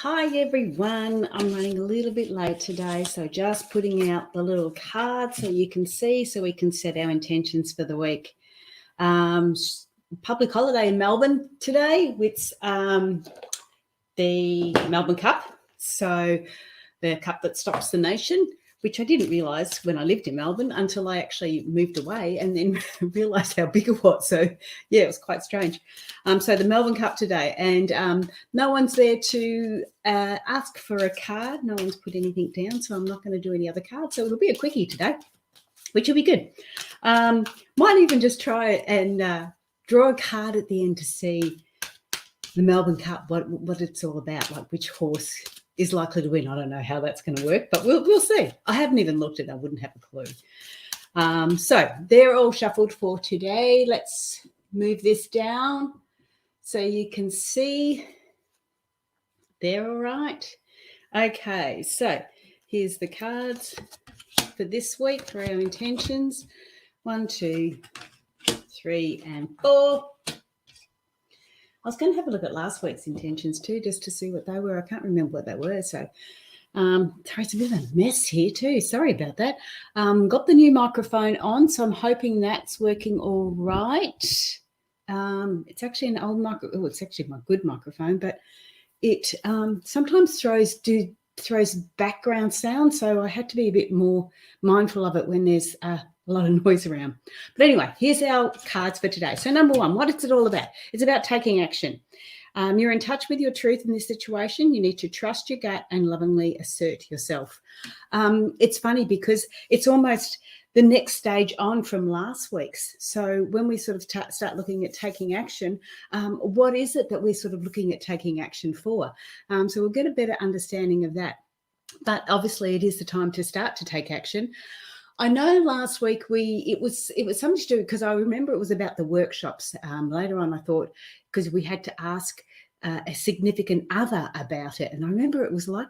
Hi everyone, I'm running a little bit late today, so just putting out the little card so you can see, so we can set our intentions for the week. Public holiday in Melbourne today with the Melbourne Cup, so the cup that stops the nation, which I didn't realise when I lived in Melbourne until I actually moved away and then realised how big it was. So, yeah, it was quite strange. So the Melbourne Cup today, and no one's there to ask for a card. No one's put anything down, so I'm not going to do any other cards. So it'll be a quickie today, which will be good. Might even just try and draw a card at the end to see the Melbourne Cup, what it's all about, like which horse is likely to win. I don't know how that's going to work, but we'll see. I haven't even looked at it. I wouldn't have a clue. So they're all shuffled for today. Let's move this down so you can see. They're all right. Okay, so here's the cards for this week for our intentions. 1, 2, 3, and 4. I was going to have a look at last week's intentions too, just to see what they were. I can't remember what they were. So it's a bit of a mess here too. Sorry about that. Got the new microphone on, so I'm hoping that's working all right. It's actually an old microphone. Oh, it's actually my good microphone, but it sometimes throws background sound, so I had to be a bit more mindful of it when there's a lot of noise around. But anyway, here's our cards for today. So number 1, what is it all about? It's about taking action. You're in touch with your truth in this situation. You need to trust your gut and lovingly assert yourself. It's funny because it's almost the next stage on from last week's. So when we sort of start looking at taking action, what is it that we're sort of looking at taking action for? So we'll get a better understanding of that. But obviously it is the time to start to take action. I know last week it was something to do, because I remember it was about the workshops. Later on I thought, because we had to ask a significant other about it. And I remember it was like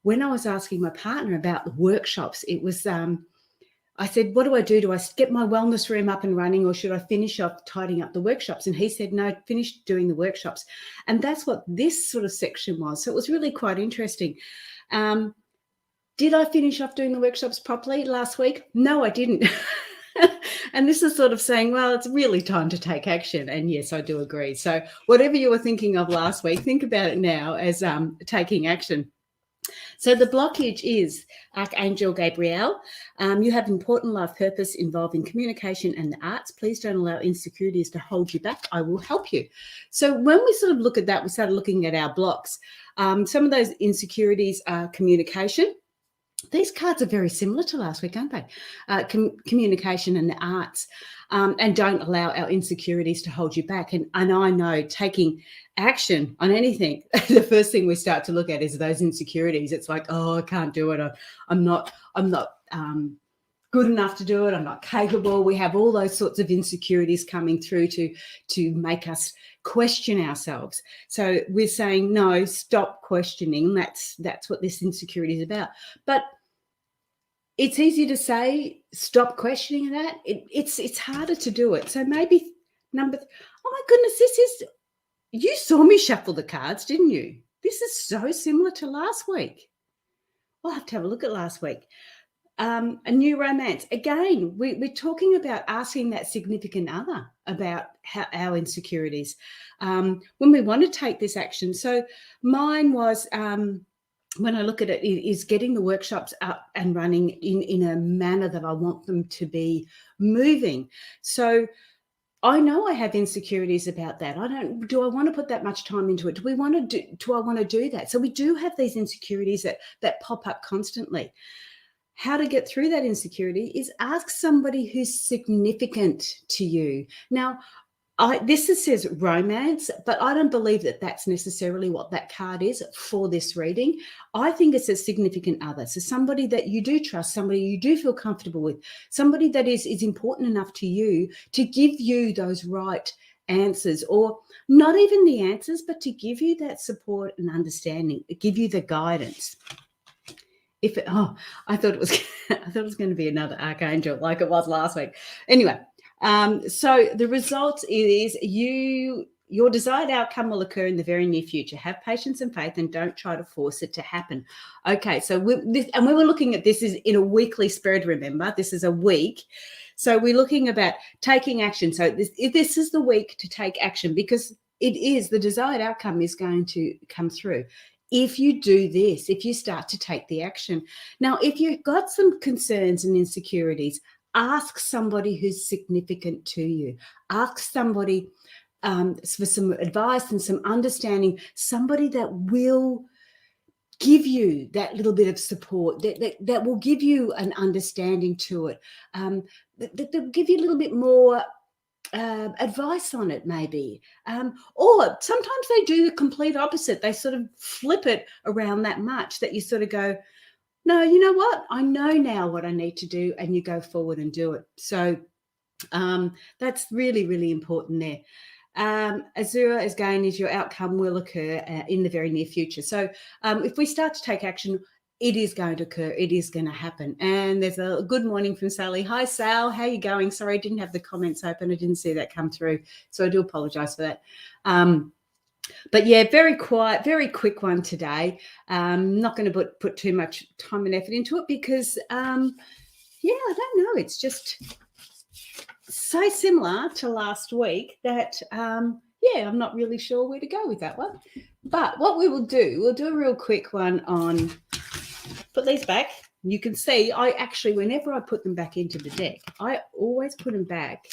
when I was asking my partner about the workshops, it was I said, what do I do? Do I get my wellness room up and running, or should I finish off tidying up the workshops? And he said, no, finish doing the workshops. And that's what this sort of section was. So it was really quite interesting. Did I finish off doing the workshops properly last week? No, I didn't. And this is sort of saying, well, it's really time to take action. And yes, I do agree. So whatever you were thinking of last week, think about it now as taking action. So the blockage is Archangel Gabriel. You have important life purpose involving communication and the arts. Please don't allow insecurities to hold you back. I will help you. So when we sort of look at that, we started looking at our blocks. Some of those insecurities are communication. These cards are very similar to last week, aren't they? Communication and the arts. And don't allow our insecurities to hold you back. And I know taking action on anything, the first thing we start to look at is those insecurities. It's like, oh, I can't do it. I'm not good enough to do it. I'm not capable. We have all those sorts of insecurities coming through to make us question ourselves. So we're saying, no, stop questioning. That's what this insecurity is about. But it's easy to say, stop questioning that. It's harder to do it. So maybe oh my goodness, you saw me shuffle the cards, didn't you? This is so similar to last week. We'll have to have a look at last week. A new romance. Again, we're talking about asking that significant other about our insecurities when we want to take this action. So mine was, when I look at it, is getting the workshops up and running in a manner that I want them to be moving. So I know I have insecurities about that. Do I want to put that much time into it? Do I want to do that? So we do have these insecurities that pop up constantly. How to get through that insecurity is ask somebody who's significant to you. Now, this says romance, but I don't believe that that's necessarily what that card is for this reading. I think it's a significant other. So somebody that you do trust, somebody you do feel comfortable with, somebody that is important enough to you to give you those right answers, or not even the answers, but to give you that support and understanding, give you the guidance. I thought it was going to be another archangel like it was last week. Anyway, so the result is you your desired outcome will occur in the very near future. Have patience and faith and don't try to force it to happen. Okay, so we were looking at this is in a weekly spread, remember? This is a week. So we're looking about taking action. So this is the week to take action, because it is the desired outcome is going to come through. If you do this, if you start to take the action. Now, if you've got some concerns and insecurities, ask somebody who's significant to you. Ask somebody for some advice and some understanding, somebody that will give you that little bit of support, that will give you an understanding to it, that will give you a little bit more advice on it, maybe. Or sometimes they do the complete opposite. They sort of flip it around that much that you sort of go, no, you know what? I know now what I need to do, and you go forward and do it. So that's really, really important there. Azura is going is your outcome will occur in the very near future. So if we start to take action, it is going to occur. It is going to happen. And there's a good morning from Sally. Hi, Sal. How are you going? Sorry, I didn't have the comments open. I didn't see that come through. So I do apologize for that. But yeah, very quiet, very quick one today. Not going to put too much time and effort into it because, I don't know. It's just so similar to last week that, I'm not really sure where to go with that one. But what we will do, we'll do a real quick one on, put these back. You can see I actually, whenever I put them back into the deck, I always put them back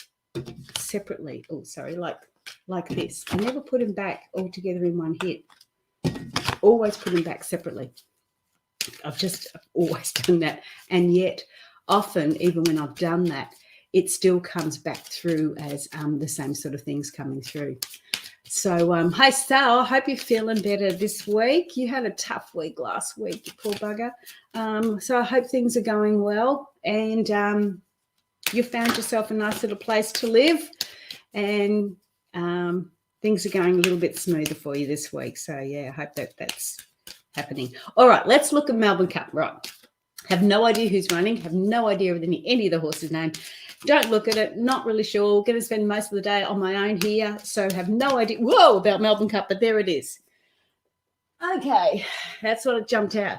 separately. Oh, sorry, like this. I never put them back all together in one hit. Always put them back separately. I've always done that. And yet often, even when I've done that, it still comes back through as the same sort of things coming through. So, hi, Sal. I hope you're feeling better this week. You had a tough week last week, you poor bugger. So I hope things are going well and you found yourself a nice little place to live and things are going a little bit smoother for you this week. So, yeah, I hope that's happening. All right, let's look at Melbourne Cup. Right. Have no idea who's running. Have no idea of any of the horses' name. Don't look at it. Not really sure. Going to spend most of the day on my own here. So have no idea. Whoa, about Melbourne Cup, but there it is. Okay, that's what it jumped out.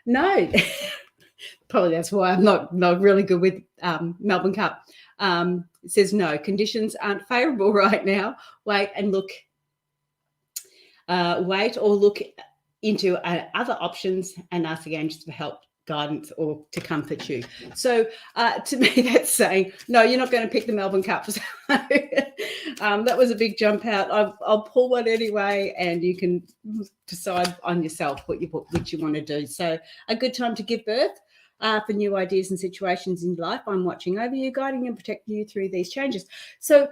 No, probably that's why I'm not really good with Melbourne Cup. It says no, conditions aren't favourable right now. Wait and look. Wait or look into other options and ask again just for help, guidance, or to comfort you. So to me, that's saying, no, you're not going to pick the Melbourne Cup. So, that was a big jump out. I'll pull one anyway, and you can decide on yourself which you want to do. So a good time to give birth for new ideas and situations in life. I'm watching over you, guiding and protecting you through these changes. So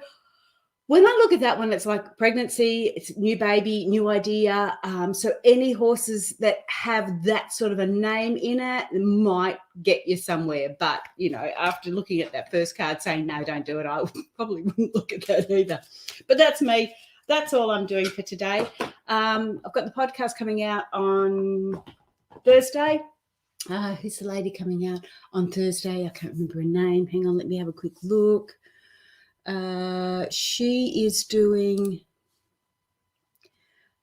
when I look at that one, it's like pregnancy, it's new baby, new idea. So any horses that have that sort of a name in it might get you somewhere. But, after looking at that first card saying, no, don't do it, I probably wouldn't look at that either. But that's me. That's all I'm doing for today. I've got the podcast coming out on Thursday. Who's the lady coming out on Thursday? I can't remember her name. Hang on, let me have a quick look. She is doing,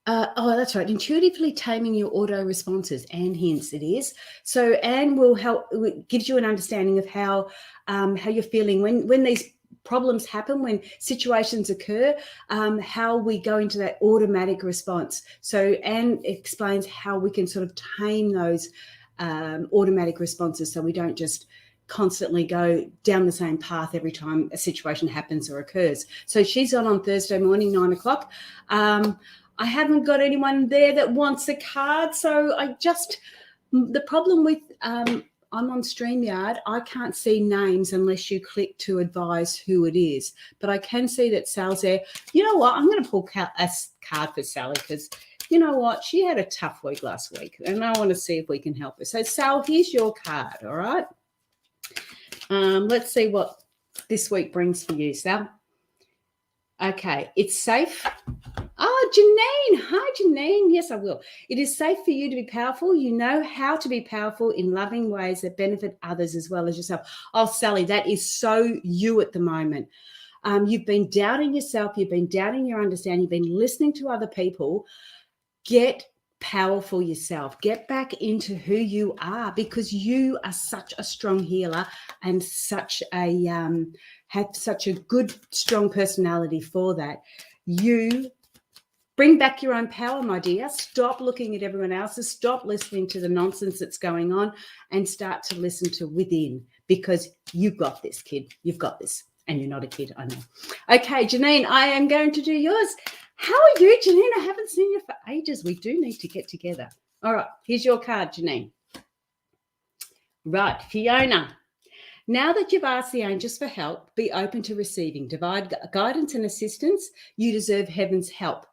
that's right, intuitively taming your auto responses. Anne Hints it is. So Anne will help, gives you an understanding of how you're feeling when these problems happen, when situations occur, how we go into that automatic response. So Anne explains how we can sort of tame those automatic responses so we don't just constantly go down the same path every time a situation happens or occurs. So she's on Thursday morning, 9:00. I haven't got anyone there that wants a card. So the problem with, I'm on StreamYard. I can't see names unless you click to advise who it is. But I can see that Sal's there. You know what? I'm going to pull a card for Sally because you know what? She had a tough week last week and I want to see if we can help her. So Sal, here's your card, all right? Let's see what this week brings for you, Sal. Okay, it's safe. Oh, Janine. Hi, Janine. Yes, I will. It is safe for you to be powerful. You know how to be powerful in loving ways that benefit others as well as yourself. Oh, Sally, that is so you at the moment. you've been doubting yourself, you've been doubting your understanding, you've been listening to other people, get powerful yourself. Get back into who you are, because you are such a strong healer and such a have such a good, strong personality for that. You bring back your own power, my dear. Stop looking at everyone else's. Stop listening to the nonsense that's going on and start to listen to within, because you've got this, kid. You've got this. And you're not a kid, I know. Okay, Janine, I am going to do yours. How are you, Janine? I haven't seen you for ages. We do need to get together. All right, here's your card, Janine. Right, Fiona. Now that you've asked the angels for help, be open to receiving divine guidance and assistance. You deserve heaven's help.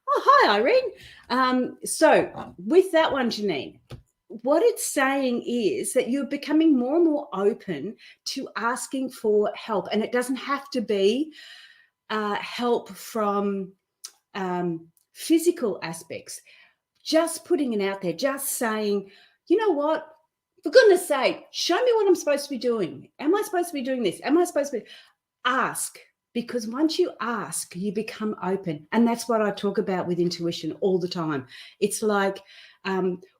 Oh, hi, Irene. So with that one, Janine, what it's saying is that you're becoming more and more open to asking for help. And it doesn't have to be help from physical aspects. Just putting it out there, just saying, you know what? For goodness sake, show me what I'm supposed to be doing. Am I supposed to be doing this? Am I supposed to be? Ask. Because once you ask, you become open. And that's what I talk about with intuition all the time. It's like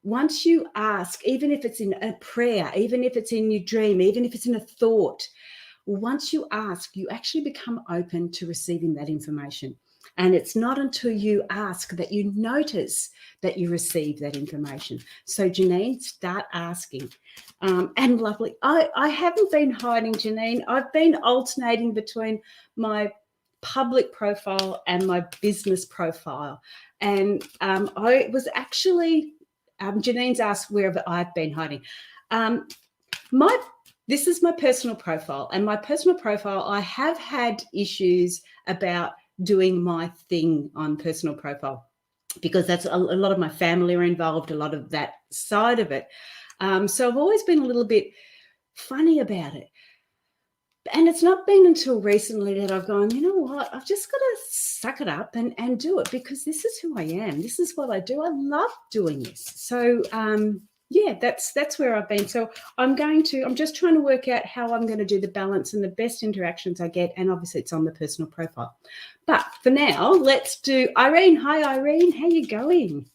once you ask, even if it's in a prayer, even if it's in your dream, even if it's in a thought, once you ask, you actually become open to receiving that information. And it's not until you ask that you notice that you receive that information. So, Janine, start asking. And lovely. I haven't been hiding, Janine. I've been alternating between my public profile and my business profile. And I was actually, Janine's asked wherever I've been hiding. This is my personal profile. And my personal profile, I have had issues about doing my thing on personal profile, because that's a lot of my family are involved, a lot of that side of it. So I've always been a little bit funny about it. And it's not been until recently that I've gone, you know what, I've just got to suck it up and do it, because this is who I am. This is what I do. I love doing this. So, yeah, that's where I've been. So I'm just trying to work out how I'm going to do the balance and the best interactions I get. And obviously it's on the personal profile. But for now, let's do Irene. Hi, Irene. How you going?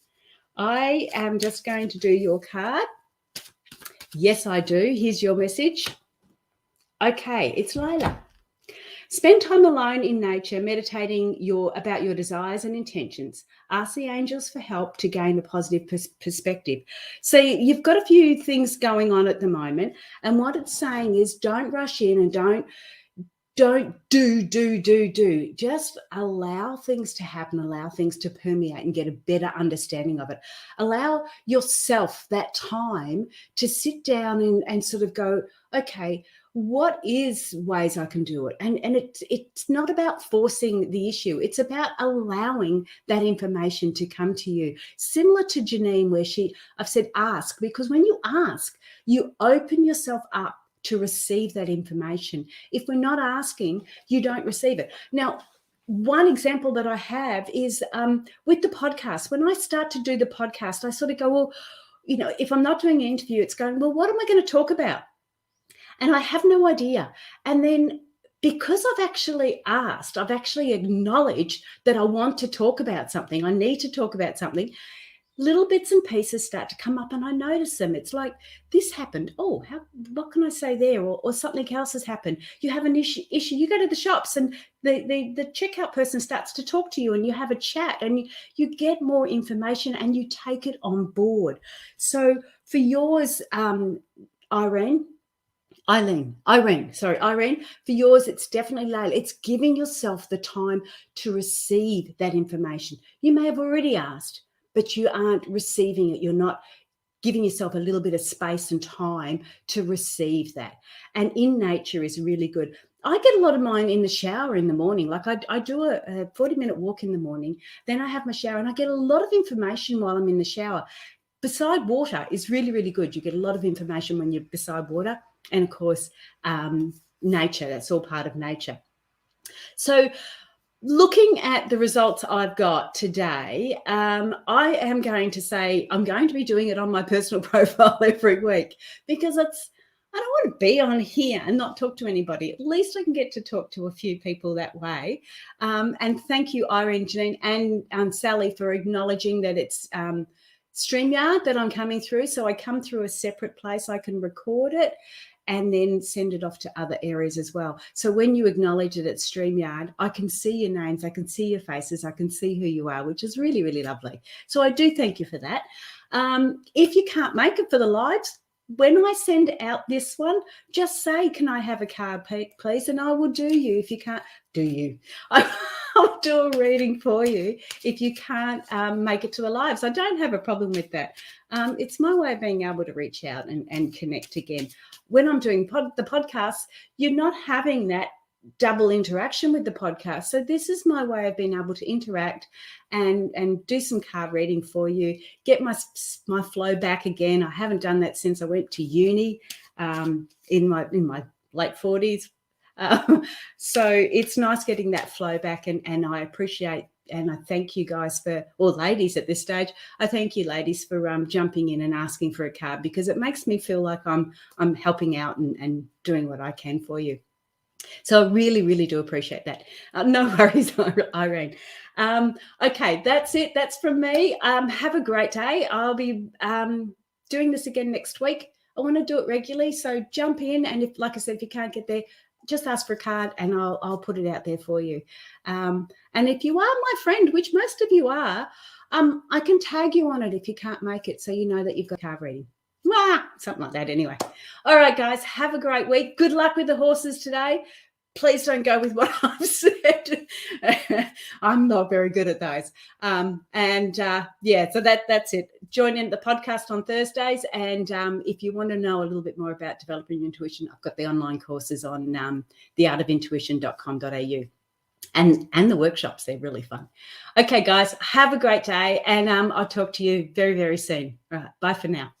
I am just going to do your card. Yes, I do. Here's your message. Okay, it's Layla. Spend time alone in nature, meditating about your desires and intentions. Ask the angels for help to gain a positive perspective. So you've got a few things going on at the moment. And what it's saying is don't rush in and don't do. Just allow things to happen, allow things to permeate and get a better understanding of it. Allow yourself that time to sit down and sort of go, okay, what is ways I can do it? And it's not about forcing the issue. It's about allowing that information to come to you. Similar to Janine, where I've said ask, because when you ask, you open yourself up to receive that information. If we're not asking, you don't receive it. Now, one example that I have is with the podcast. When I start to do the podcast, I sort of go, well, you know, if I'm not doing an interview, it's going, well, what am I going to talk about? And I have no idea. And then because I've actually asked, I've actually acknowledged that I want to talk about something, I need to talk about something, little bits and pieces start to come up and I notice them. It's like, this happened. Oh, what can I say there? Or something else has happened. You have an issue. You go to the shops and the checkout person starts to talk to you and you have a chat and you get more information and you take it on board. So for yours, Irene, for yours, it's definitely Layla. It's giving yourself the time to receive that information. You may have already asked, but you aren't receiving it. You're not giving yourself a little bit of space and time to receive that. And in nature is really good. I get a lot of mine in the shower in the morning. Like I do a 40-minute walk in the morning, then I have my shower and I get a lot of information while I'm in the shower. Beside water is really, really good. You get a lot of information when you're beside water. And of course, nature, that's all part of nature. So looking at the results I've got today, I am going to say I'm going to be doing it on my personal profile every week because I don't want to be on here and not talk to anybody. At least I can get to talk to a few people that way. And thank you, Irene, Janine, and Sally for acknowledging that it's StreamYard that I'm coming through. So I come through a separate place. I can record it and then send it off to other areas as well. So when you acknowledge it at StreamYard, I can see your names, I can see your faces, I can see who you are, which is really, really lovely. So I do thank you for that. If you can't make it for the lives, when I send out this one, just say, can I have a card, please? And I will do you. If you can't, I'll do a reading for you if you can't make it to the lives. I don't have a problem with that. It's my way of being able to reach out and connect again. When I'm doing the podcast, you're not having that double interaction with the podcast. So this is my way of being able to interact and do some card reading for you, get my flow back again. I haven't done that since I went to uni in my late 40s. So it's nice getting that flow back, and I appreciate and I thank you guys or ladies at this stage, I thank you ladies for jumping in and asking for a card, because it makes me feel like I'm helping out and doing what I can for you. So I really, really do appreciate that. No worries, Irene. Okay, that's it. That's from me. Have a great day. I'll be doing this again next week. I want to do it regularly, so jump in. And if, like I said, if you can't get there, just ask for a card and I'll put it out there for you. And if you are my friend, which most of you are, I can tag you on it if you can't make it, so you know that you've got a card reading. Something like that anyway. All right, guys, have a great week. Good luck with the horses today. Please don't go with what I've said. I'm not very good at those. So that's it. Join in the podcast on Thursdays. And if you want to know a little bit more about developing your intuition, I've got the online courses on theartofintuition.com.au. And the workshops, they're really fun. Okay, guys, have a great day. And I'll talk to you very, very soon. All right, bye for now.